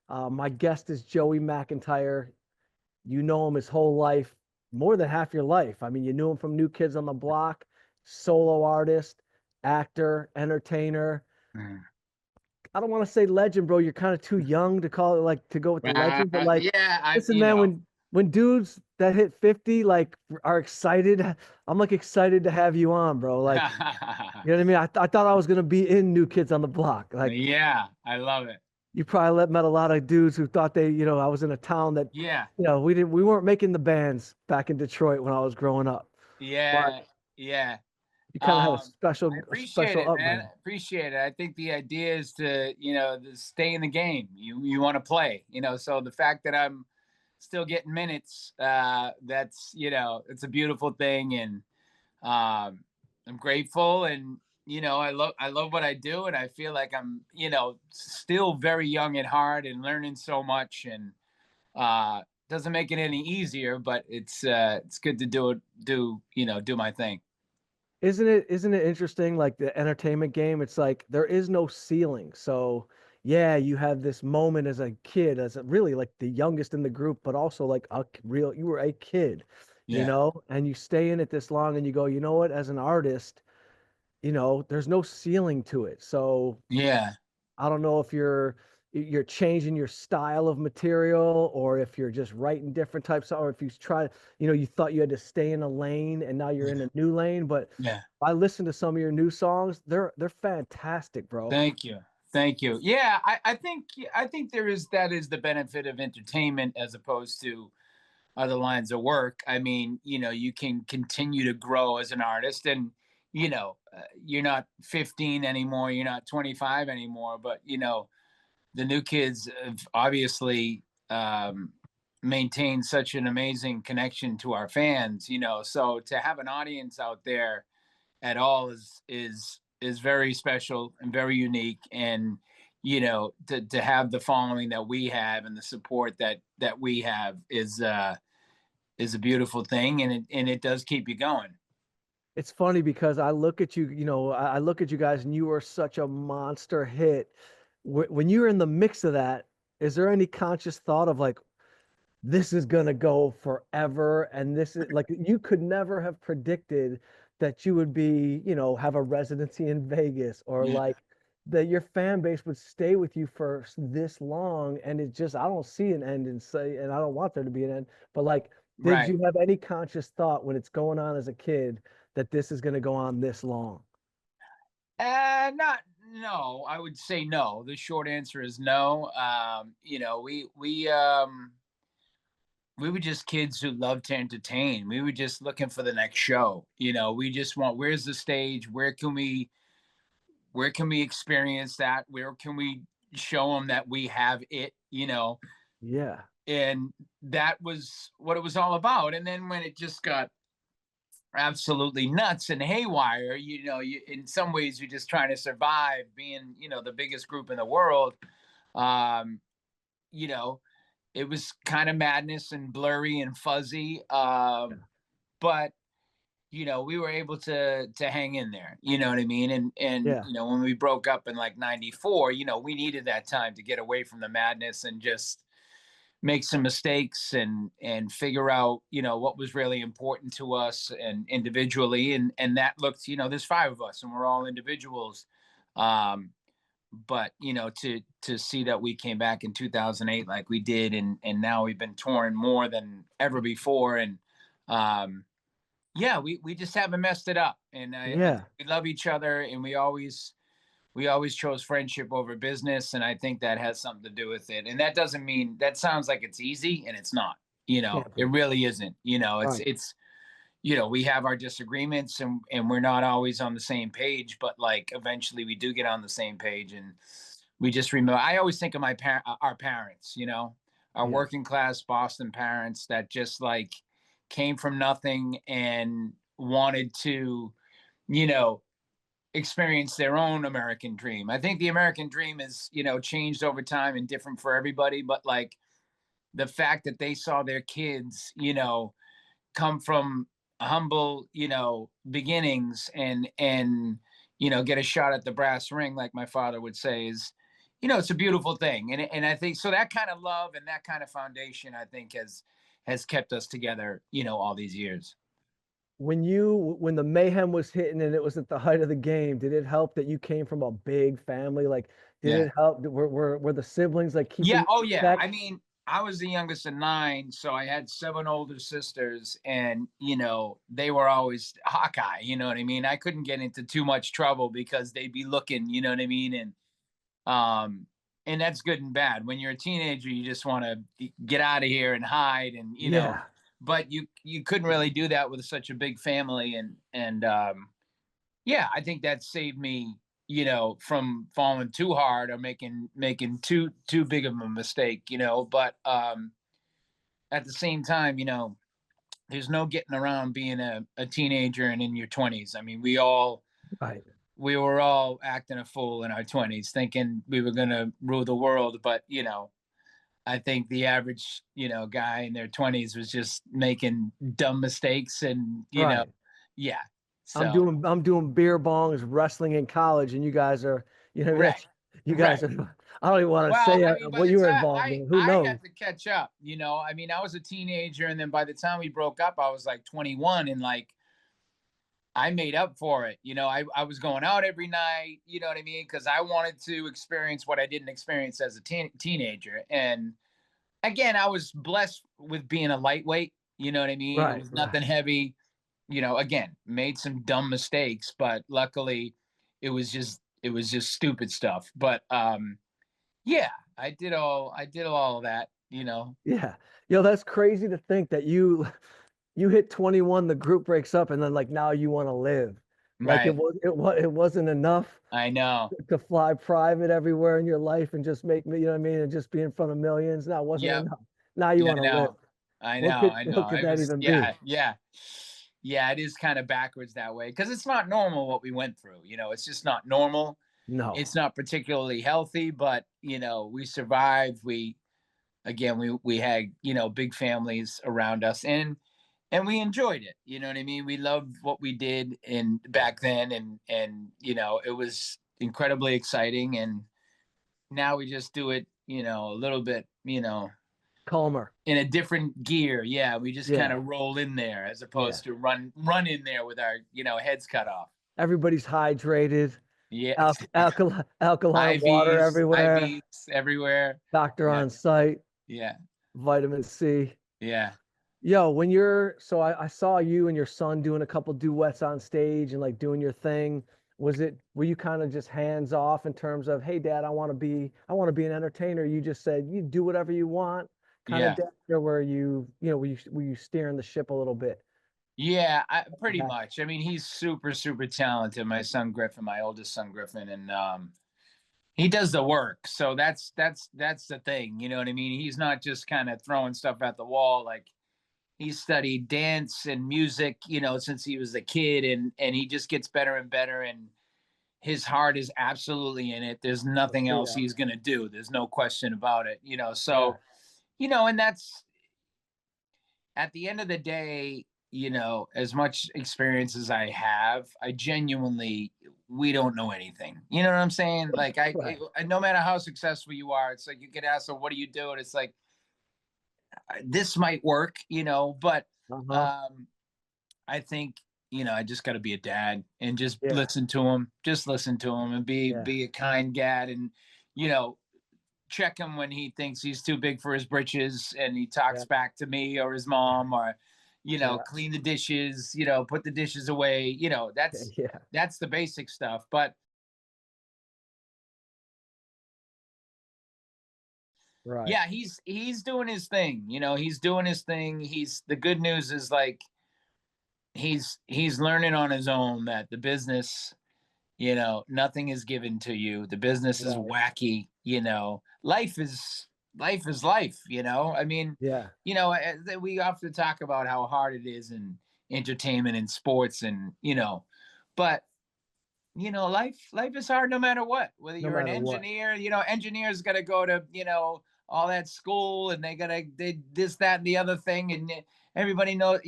My guest is Joey McIntyre. You know him his whole life, more than half your life. I mean, you knew him from New Kids on the Block, solo artist, actor, entertainer. Mhm. I don't want to say legend, bro. You're kind of too young to call it like to go with the legend, but like, Yeah, listen, man, when dudes that hit 50 like are excited, I'm like excited to have you on, bro. Like, you know what I mean? I thought I was gonna be in New Kids on the Block. Like, yeah, I love it. you probably met a lot of dudes who thought I was in a town that, Yeah, we weren't making the bands back in Detroit when I was growing up, but yeah, yeah. you kind of had a I a appreciate special it, man. upbringing. I appreciate it. I think the idea is to stay in the game. You want to play, so the fact that I'm still getting minutes, it's a beautiful thing. And I'm grateful. And I love what I do, and I feel like I'm still very young at heart and learning so much. And doesn't make it any easier, but it's good to do my thing. Isn't it interesting? Like the entertainment game, it's like there is no ceiling. So yeah, you have this moment as a kid, as a, really like the youngest in the group, but also like you were a kid, Yeah, and you stay in it this long and you go, you know what, as an artist, there's no ceiling to it. So yeah. I don't know if you're changing your style of material or if you're just writing different types or if you try, you thought you had to stay in a lane and now you're in a new lane. But Yeah. I listen to some of your new songs. They're fantastic, bro. Thank you. Thank you. Yeah, I think that is the benefit of entertainment as opposed to other lines of work. I mean, you can continue to grow as an artist, and you're not 15 anymore, you're not 25 anymore, but the new kids have obviously maintained such an amazing connection to our fans, so to have an audience out there at all is very special and very unique. And to have the following that we have and the support that we have is a beautiful thing, and it does keep you going. It's funny because I look at you, I look at you guys and you are such a monster hit. When you're in the mix of that, is there any conscious thought of like, this is gonna go forever, and this is like you could never have predicted that you would be, have a residency in Vegas or Yeah, like that your fan base would stay with you for this long, and it just I don't see an end and and I don't want there to be an end, but like, did right. you have any conscious thought when it's going on as a kid that this is gonna go on this long? Not No, I would say no. The short answer is no. We were just kids who loved to entertain. We were just looking for the next show. We just want, where's the stage? Where can we experience that? Where can we show them that we have it? Yeah. And that was what it was all about. And then when it just got absolutely nuts and haywire, in some ways you're just trying to survive being, the biggest group in the world. Um, you know, it was kind of madness and blurry and fuzzy. Yeah. But we were able to hang in there. You know what I mean? And Yeah. when we broke up in like '94, we needed that time to get away from the madness and just make some mistakes and figure out what was really important to us and individually. And that looked, there's five of us and we're all individuals. um but to see that we came back in 2008 like we did, and now we've been touring more than ever before. And um yeah, we just haven't messed it up. And I think Yeah. we love each other, and we always chose friendship over business, and I think that has something to do with it. And that doesn't mean that sounds like it's easy, and it's not. Can't It be. really isn't. Right. We have our disagreements, and we're not always on the same page, but like eventually we do get on the same page. And we just remember, I always think of our parents, our Yeah. working class Boston parents that just like came from nothing and wanted to, you know, experience their own American dream. I think the American dream is, changed over time and different for everybody, but like the fact that they saw their kids, come from humble, beginnings, and get a shot at the brass ring, like my father would say, is it's a beautiful thing. And I think so that kind of love and that kind of foundation, I think has kept us together, all these years. When the mayhem was hitting and it was at the height of the game, did it help that you came from a big family? Like, did Yeah. it help? Were the siblings like keeping Yeah. you Oh, in yeah. check? I mean, I was the youngest of nine, so I had seven older sisters, and they were always Hawkeye. You know what I mean? I couldn't get into too much trouble because they'd be looking. You know what I mean? Um, and that's good and bad. When you're a teenager, you just want to get out of here and hide, and Yeah, but you couldn't really do that with such a big family, and yeah, I think that saved me, from falling too hard or making too big of a mistake, But at the same time, there's no getting around being a teenager and in your 20s. I mean, right. we were all acting a fool in our 20s, thinking we were gonna rule the world, but I think the average, guy in their 20s was just making dumb mistakes and Right. yeah. I'm So doing I'm doing beer bongs, wrestling in college, and you guys are, right, that's you guys right. are. I don't even want to Well, say I mean, by what the you were time involved I in. Who I knows? had to catch up, I mean, I was a teenager, and then by the time we broke up, I was like 21, and like I made up for it. I was going out every night. You know what I mean? Because I wanted to experience what I didn't experience as a teenager. And again, I was blessed with being a lightweight. You know what I mean? It Right, was right. nothing heavy. Again, made some dumb mistakes, but luckily, it was just stupid stuff. But yeah, I did all of that. Yeah. Yo, that's crazy to think that you hit 21, the group breaks up, and then like now you want to live. Like Right. it wasn't enough I know. to fly private everywhere in your life and just make me, you know what I mean, and just be in front of millions. Now it wasn't Yep. enough. Now you Yeah, want I to live. know. I know. I know. What could I that was, even be? yeah, yeah. Yeah, it is kind of backwards that way because it's not normal what we went through. It's just not normal. No. It's not particularly healthy, but we survived. We had, big families around us, and we enjoyed it. You know what I mean? We loved what we did in back then, and it was incredibly exciting. And now we just do it, a little bit, Calmer. in a different gear. Yeah, we just kind Yeah. of roll in there as Yeah. opposed to run in there with our, heads cut off. Everybody's hydrated. Yes. Alkaline water everywhere. IVs everywhere. Doctor Yeah, on site. yeah, Vitamin C. yeah, Yo, so I saw you and your son doing a couple duets on stage and like doing your thing. Were you kind of just hands off in terms of, hey dad, I want to be an entertainer. You just said you do whatever you want, kind of yeah, dad, or were were you steering the ship a little bit? yeah. Pretty Yeah. much. I mean, he's super, super talented. My son Griffin, my oldest son Griffin, and he does the work. So that's the thing. You know what I mean? He's not just kind of throwing stuff at the wall. Like he studied dance and music, since he was a kid, and he just gets better and better. And his heart is absolutely in it. There's I nothing see else that. he's gonna do. There's no question about it. Yeah. So and that's at the end of the day. As much experience as I have, I genuinely we don't know anything. You know what I'm saying? Like Right. no matter how successful you are, it's like you get asked, "So what do you do?" And it's like this might work, but Uh-huh. um, I think I just got to be a dad and just Yeah. listen to him, and be Yeah. be a kind dad, and you know check him when he thinks he's too big for his britches, and he talks Yeah. back to me or his mom, or Yeah. clean the dishes, put the dishes away. Yeah. That's the basic stuff, but Right. yeah, he's doing his thing. He's doing his thing. He's The good news is, like, he's learning on his own that the business, nothing is given to you. The business is Right. wacky. Life is life. I mean, Yeah. we often talk about how hard it is in entertainment and sports, and but life is hard no matter what. Whether No you're an matter what. engineer, engineers got to go to all that school, and they this, that, and the other thing, and everybody knows.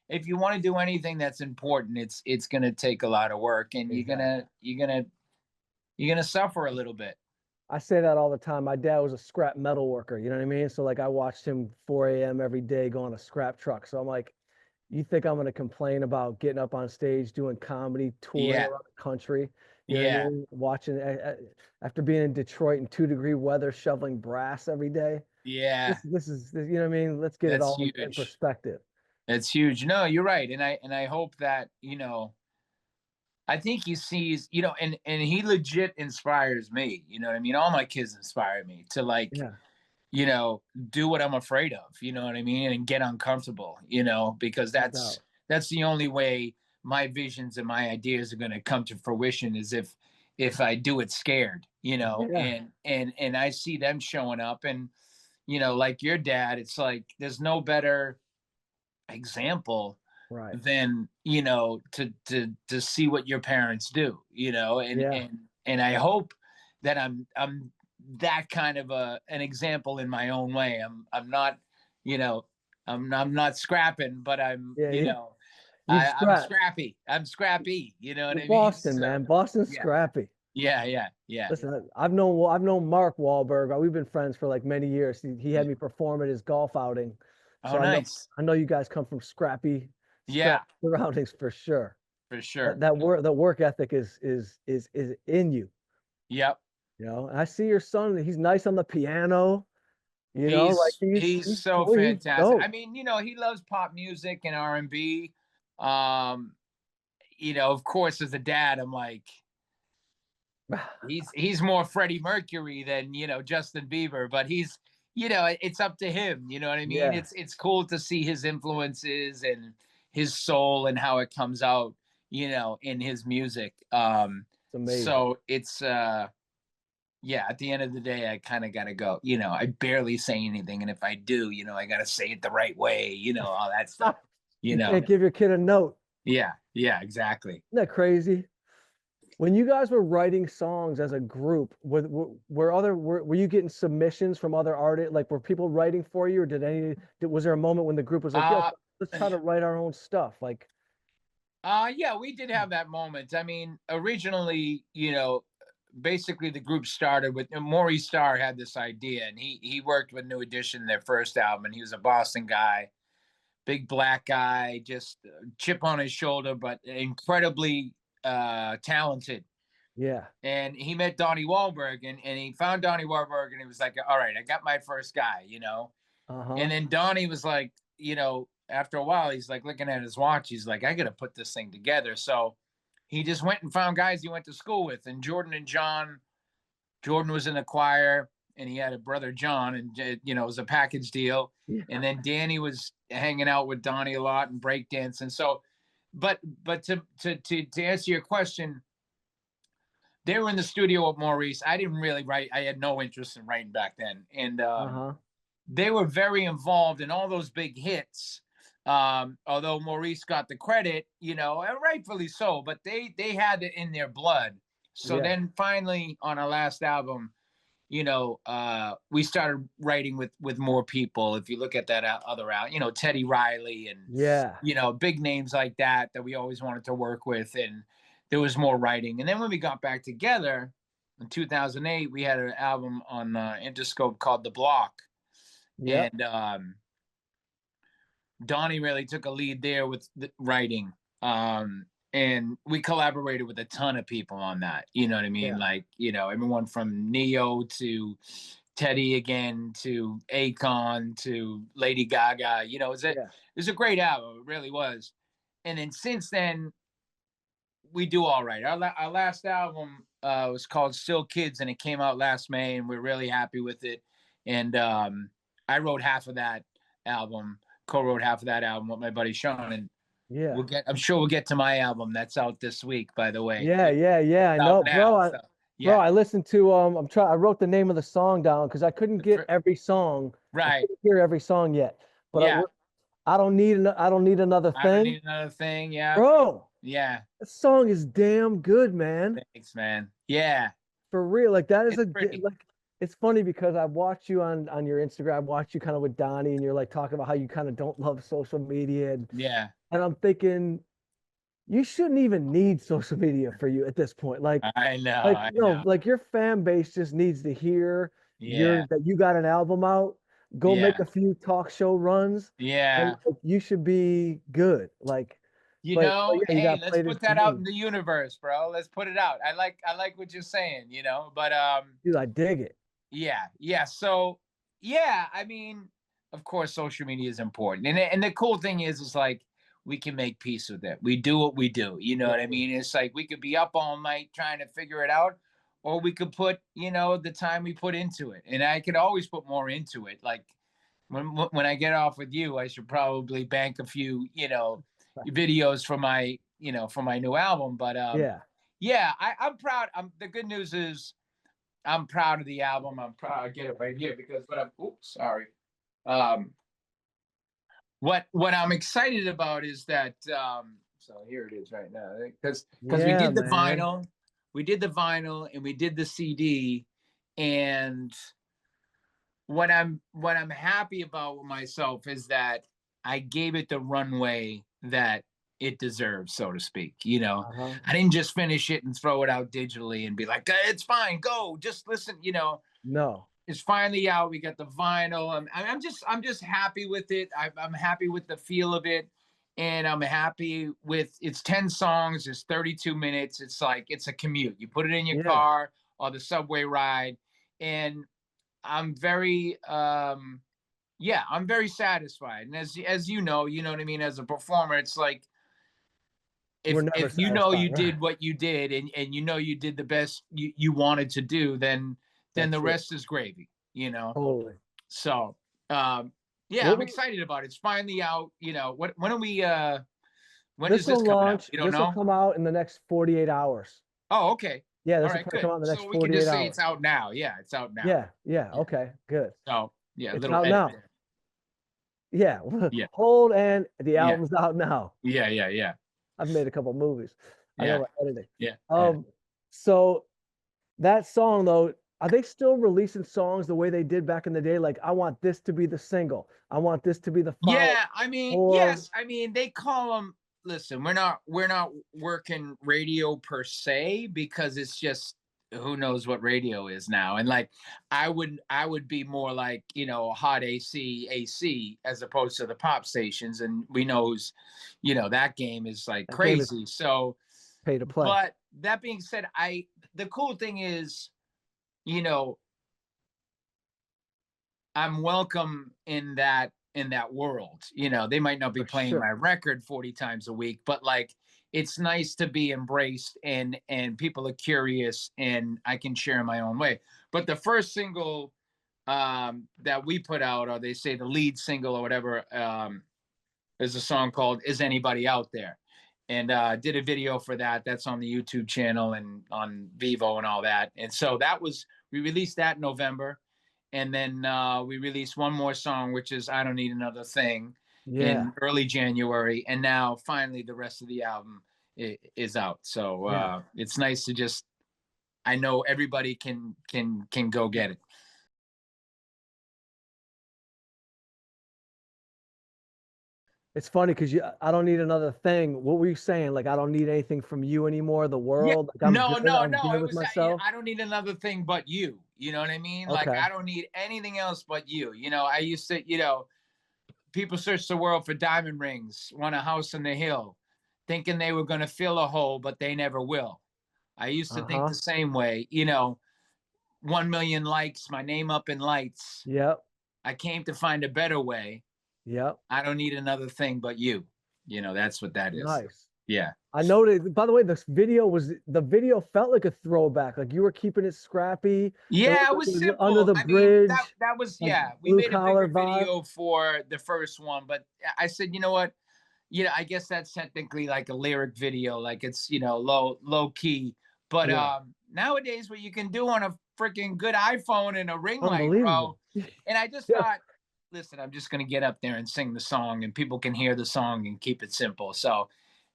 If you want to do anything that's important, it's gonna take a lot of work, and you're Exactly. gonna you're gonna you're gonna suffer a little bit. I say that all the time. My dad was a scrap metal worker, you know what I mean? So like I watched him 4 a.m. every day go on a scrap truck. So I'm like, you think I'm gonna complain about getting up on stage, doing comedy, touring Yeah, around the country? You know what I yeah, mean? Watching after being in Detroit in 2-degree weather, shoveling brass every day. yeah. You know what I mean? Let's get it That's all in huge. perspective. That's huge. No, you're right. And I hope that, I think he sees, and he legit inspires me. You know what I mean? All my kids inspire me to like, Yeah, you know, do what I'm afraid of, you know what I mean? And get uncomfortable, because no that's doubt. that's the only way my visions and my ideas are going to come to fruition is if I do it scared, Yeah, and I see them showing up and like your dad, it's like there's no better example right. than to see what your parents do, and Yeah, and I hope that I'm that kind of an example in my own way. I'm not, you know I'm not scrapping, but yeah, yeah. You I'm scrap. scrappy. I'm scrappy. You know what You're I mean? Boston, So man. Boston's yeah, scrappy. yeah. Listen, I've known Mark Wahlberg. We've been friends for like many years. He had me perform at his golf outing, Oh, so I know nice. I know you guys come from Yeah, scrappy surroundings for sure. for That sure. that work the work ethic is in you. Yep. You know, and I see your son. He's nice on the piano. You know, like He's he's so cool. He's fantastic. I dope. mean, he loves pop music and R&B. Um, of course, as a dad, I'm like, he's more Freddie Mercury than Justin Bieber, but it's up to him. You know what I mean? Yeah, It's cool to see his influences and his soul and how it comes out, in his music. it's amazing. So it's yeah, at the end of the day, I kind of got to go. I barely say anything. And if I do, I got to say it the right way, all that stuff, you You know? can't give your kid a note. Yeah, yeah, exactly. Isn't that crazy? When you guys were writing songs as a group, were you getting submissions from other artists? Like were people writing for you, or was there a moment when the group was like, "Yo, Uh, let's try to write our own stuff"? Like, yeah, we did have that moment. I mean, originally, basically the group started with Maurice Starr had this idea, and he worked with New Edition, their first album, and he was a Boston guy, big black guy, just chip on his shoulder, but incredibly talented. yeah, And he met Donnie Wahlberg, and he found Donnie Wahlberg, and he was like, all right, I got my first guy, uh-huh, And then Donnie was like, after a while, he's like looking at his watch. He's like, I got to put this thing together. So he just went and found guys he went to school with, and Jordan and John. Jordan was in the choir, and he had a brother John, and it was a package deal. yeah, And then Danny was hanging out with Donnie a lot and breakdancing. So, but to answer your question, they were in the studio with Maurice. I didn't really write. I had no interest in writing back then, and uh-huh, they were very involved in all those big hits. Although Maurice got the credit, and rightfully so, but they had it in their blood. So yeah, then finally on our last album, we started writing with more people. If you look at that other out, Teddy Riley and yeah, big names like that we always wanted to work with, and there was more writing. And then when we got back together in 2008, we had an album on Interscope called The Block, yep, and Donnie really took a lead there with the writing. And we collaborated with a ton of people on that. You know what I mean? yeah, Like, everyone from Neo to Teddy again to Akon to Lady Gaga. It yeah, was a great album. It really was. And then since then, we do all right. Our last album was called Still Kids, and it came out last May, and we're really happy with it. And I wrote half of that album, co-wrote half of that album with my buddy Sean, and yeah, I'm sure we'll get to my album that's out this week, by the way. yeah, yeah, yeah. I It's out know, now. So bro. yeah. I listened to I wrote the name of the song down because I couldn't get every song. I Right. couldn't hear every song yet, but Yeah. I don't need another I don't thing, need another thing. Yeah. bro. Yeah. That song is damn good, man. Thanks, man. Yeah. For real. Like that is It's pretty. like it's funny because I watch you on your Instagram, I watch you kind of with Donnie, and you're like talking about how you kind of don't love social media, Yeah. and I'm thinking you shouldn't even need social media for you at this point. I know, Like I no, know. like your fan base just needs to hear Yeah, that you got an album out. Go make yeah, a few talk show runs, and yeah. like, you should be good. Like, but yeah, you Hey, got let's played put it to that out me. in the universe, bro. Let's put it out. I like what you're saying, but Dude, I dig it. yeah, yeah. So yeah, I mean, of course, social media is important, and the cool thing is like we can make peace with it. We do what we do. You know Yeah, what I mean? It's like we could be up all night trying to figure it out, or we could put the time we put into it, and I could always put more into it. Like when I get off with you, I should probably bank a few videos for my for my new album. But yeah. yeah, I'm proud. The good news is I'm proud of the album. I'm proud. I get it right here because what I'm. Oops, sorry. Um, what I'm excited about is that. So here it is right now because Yeah, man. we did the vinyl, and we did the CD, and what I'm happy about with myself is that I gave it the runway that it deserves, so to speak. Uh-huh. I didn't just finish it and throw it out digitally and be like, it's fine, go, just listen. No. It's finally out. We got the vinyl. I'm just happy with it. I'm happy with the feel of it, and I'm happy with it's 10 songs. It's 32 minutes. It's like it's a commute. You put it in your Yeah. car or the subway ride, and I'm very yeah, I'm very satisfied. And as you know what I mean, as a performer, it's like We're if never you know satisfied, you right? did what you did, and you know you did the best you wanted to do, then the That's it. rest is gravy. Totally. So yeah, What I'm we excited about it. It's finally out. What when are we when is This this will coming out? launch. You don't This will know? come out in the next 48 hours. Oh, okay. Yeah, All this will right, probably good. come out in the next So we can 48 just say it's hours. out now. Yeah, it's out now. Yeah, yeah. Yeah. Okay, good. So yeah, a It's little out edit now. there. Yeah. Yeah, Hold and the yeah, album's out now. yeah, yeah, yeah, I've made a couple movies. I know yeah, what editing. yeah, yeah. Um, so that song though, are they still releasing songs the way they did back in the day? Like, I want this to be the single. I want this to be the follow. Yeah, I mean, Or yes, I mean they call them. Listen, we're not working radio per se because it's just who knows what radio is now. And like I would be more like hot AC as opposed to the pop stations, and we knows that game is like that game is crazy. So, pay to play. but that being said, I the cool thing is you know I'm welcome in that world. They might not be For playing my sure. record 40 times a week, but like it's nice to be embraced and people are curious and I can share my own way. But the first single that we put out, or they say the lead single or whatever, is a song called Is Anybody Out There? And did a video for that. That's on the YouTube channel and on Vivo and all that. And so we released that in November, and then we released one more song, which is I Don't Need Another Thing, Yeah. in early January, and now finally the rest of the album is out. So Yeah. it's nice to just I know everybody can go get it. It's funny because I don't need another thing. What were you saying? Like, I don't need anything from you anymore, the Yeah. world. Like, I'm No, good. no, I'm no. good It with was myself. I don't need another thing but you. You know what I mean? Like Okay. I don't need anything else but you. I used to, people search the world for diamond rings, want a house on the hill, thinking they were going to fill a hole, but they never will. I used to think the Uh-huh. same way. 1 million likes, my name up in lights. Yep. I came to find a better way. Yep. I don't need another thing but you. That's what that is. Nice. Yeah. I noted, by the way, the video felt like a throwback. Like you were keeping it scrappy. Yeah, it Like it was was under simple. the I mean, that bridge, that was like yeah. We blue made a collar bigger vibe. video for the first one, but I said, you know what? I guess that's technically like a lyric video, like it's low key. But Yeah. nowadays, what you can do on a freaking good iPhone and a ring light, Unbelievable. bro. And I just Yeah. thought, listen, I'm just gonna get up there and sing the song, and people can hear the song and keep it simple. So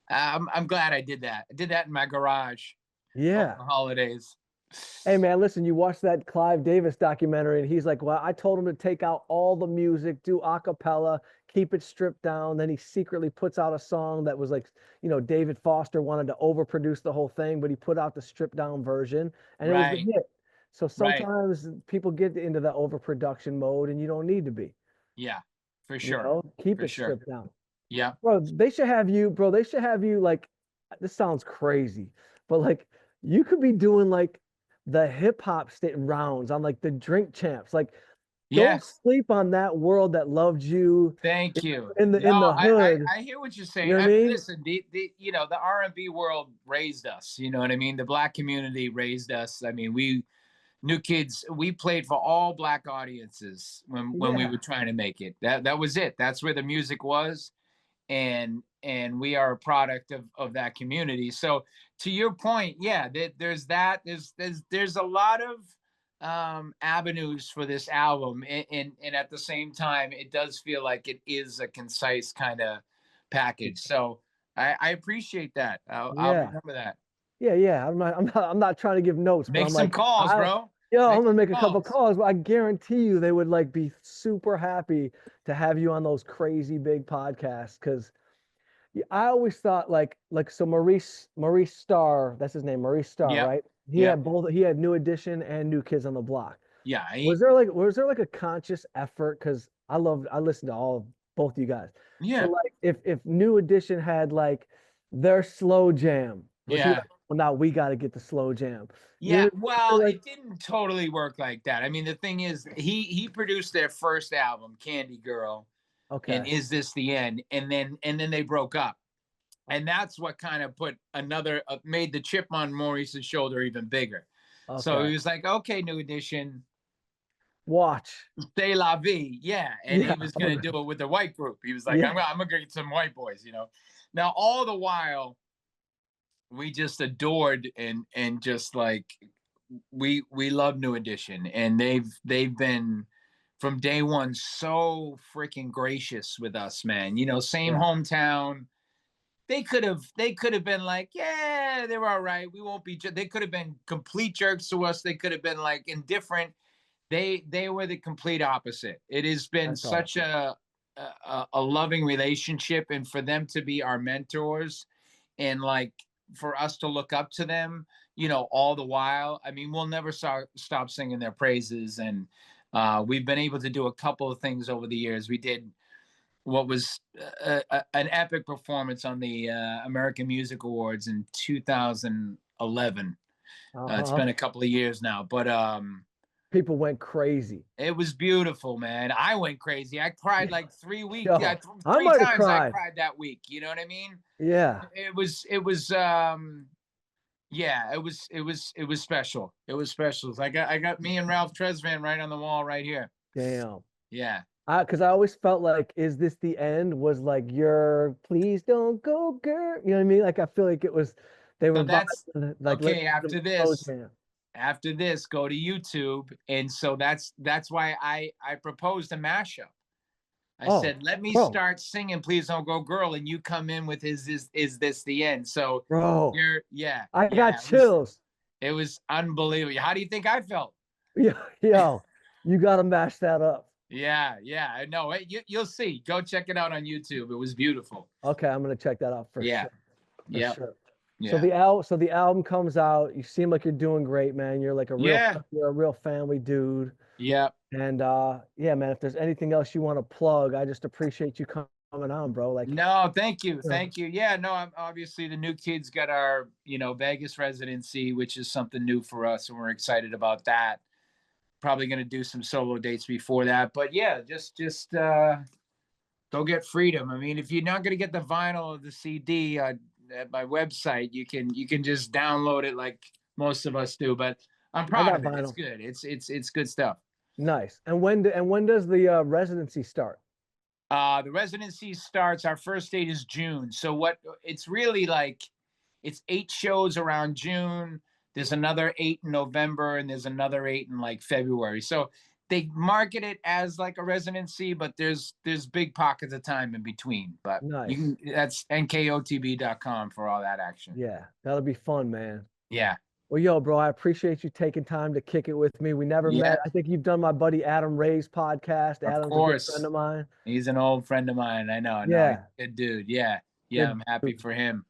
I'm glad I did that. I did that in my garage over Yeah. the holidays. Hey man, listen, you watched that Clive Davis documentary, and he's like, well, I told him to take out all the music, do a cappella, keep it stripped down. Then he secretly puts out a song that was like, David Foster wanted to overproduce the whole thing, but he put out the stripped down version and it was the Right, hit. So right. sometimes people get into the overproduction mode and you don't need to be, Yeah, for sure, keep for it sure. stripped down. Yeah. Bro, they should have you like, this sounds crazy, but like you could be doing like the hip hop state rounds on like the drink champs. Like, don't Yes. sleep on that world that loved you Thank you. in No, the hood. I hear what you're You saying. know what I I mean, mean? listen, the R&B world raised us. You know what I mean? The black community raised us. I mean, we New Kids, we played for all black audiences when we Yeah. were trying to make it. That was it. That's where the music was, and we are a product of that community. So to your point, yeah, there's that. There's a lot of avenues for this album, and at the same time, it does feel like it is a concise kind of package. So I appreciate that. I'll Yeah. remember that. Yeah. I'm not trying to give notes, but Make I'm some like, calls, bro. I'm Make gonna some make a couple calls. calls, but I guarantee you they would like be super happy to have you on those crazy big podcasts. Cause I always thought so Maurice Starr, that's his name, Maurice Starr, Yep. right? Yep. He had New Edition and New Kids on the Block. Yeah. Was there like a conscious effort? Because I listened to both you guys. So Yeah. like if New Edition had like their slow jam, was he Yeah. like, well now we gotta get the slow jam. You know Yeah, what I well, mean? Like, it didn't totally work like that. I mean, the thing is, he produced their first album, Candy Girl, and okay, Is This the End? And then they broke up, and that's what kind of put another made the chip on Maurice's shoulder even bigger. So okay. he was like, "Okay, New Edition, Watch. c'est la vie, yeah." And Yeah, he was gonna do it with the white group. He was like, yeah. I'm gonna get some white boys," you know. Now, all the while, we just adored and just like we love New Edition, and they've been from day one so freaking gracious with us, man. You know, same Yeah. hometown. They could have been like, yeah, they're all right. We won't be. They could have been complete jerks to us. They could have been like indifferent. They were the complete opposite. It has been That's such awesome. a loving relationship, and for them to be our mentors, and like for us to look up to them, all the while. I mean, we'll never stop singing their praises, and we've been able to do a couple of things over the years. We did what was an epic performance on the American Music Awards in 2011. It's Uh-huh. been a couple of years now, but People went crazy. it was beautiful, man. I went crazy. I cried Yeah. like 3 weeks. Yeah, Yo, I three might have times I cried. cried that week. You know what I mean? Yeah. It was yeah, it was special. It was special. I got me and Ralph Tresvant right on the wall right here. Damn. Yeah. Because I always felt like, is this the end? Was like your please don't go, girl. You know what I mean? Like I feel like it was they So were that's vibing, like let's okay. get them slow jam. After this, go to YouTube, and so that's why I proposed a mashup. I Oh, said, let me bro, start singing "Please Don't Go, Girl," and you come in with Is This the End?" So bro, yeah, I got yeah. It was chills. it was unbelievable. How do you think I felt? Yo, you gotta mash that up. Yeah, yeah. No, you'll see. Go check it out on YouTube. It was beautiful. Okay, I'm gonna check that out for Yeah, sure. For yeah, sure. yeah, So the album comes out. You seem like you're doing great, man. yeah, You're a real family dude. yeah. And yeah, man, if there's anything else you want to plug, I just appreciate you coming on, bro. Like, No, thank you, you know, thank you. Yeah, no, I'm obviously the New Kids got our Vegas residency, which is something new for us, and we're excited about that. Probably going to do some solo dates before that, but yeah, just go get Freedom. I mean, if you're not going to get the vinyl or the CD at my website, you can just download it like most of us do. But I'm I proud got of it. It's vinyl. good. It's good stuff. Nice. And when does the residency start? The residency starts. Our first date is June. So what? It's really like it's 8 shows around June. There's another 8 in November, and there's another 8 in like February. So they market it as like a residency, but there's big pockets of time in between. But you Nice. can that's nkotb.com for all that action. Yeah, that'll be fun, man. Yeah. Well, yo, bro, I appreciate you taking time to kick it with me. We never Yeah, met. I think you've done my buddy Adam Ray's podcast. of Adam's a good friend course. of mine. He's an old friend of mine. I know. No, he's Yeah, a good dude. Yeah. Yeah, good I'm happy dude. for him.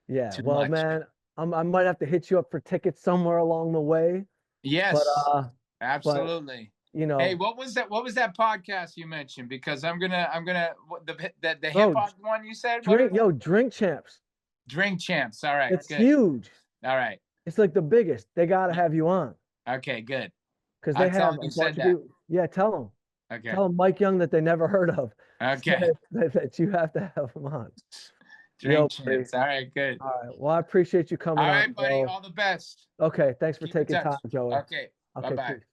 Yeah. Too Well, much. man, I might have to hit you up for tickets somewhere along the way, but Yes, but absolutely. you Hey, know, what was that podcast you mentioned? Because I'm gonna the hip bro, hop one you said. What was drink, yo, Drink Champs. Drink Champs? All right, It's good. huge. All right. It's like the biggest. They got to have you on Okay, good. because they I'll tell have him a you bunch said of that. people. Yeah, tell them. Okay. Tell them Mike Young that they never heard of. Okay. That you have to have him on. Yo, Drink buddy. Champs. All right, good. All right. Well, I appreciate you All coming on, right, buddy. bro. All the best. Okay. Thanks for Keep in taking time, touch. Joey. Okay. Okay. Bye-bye. Peace.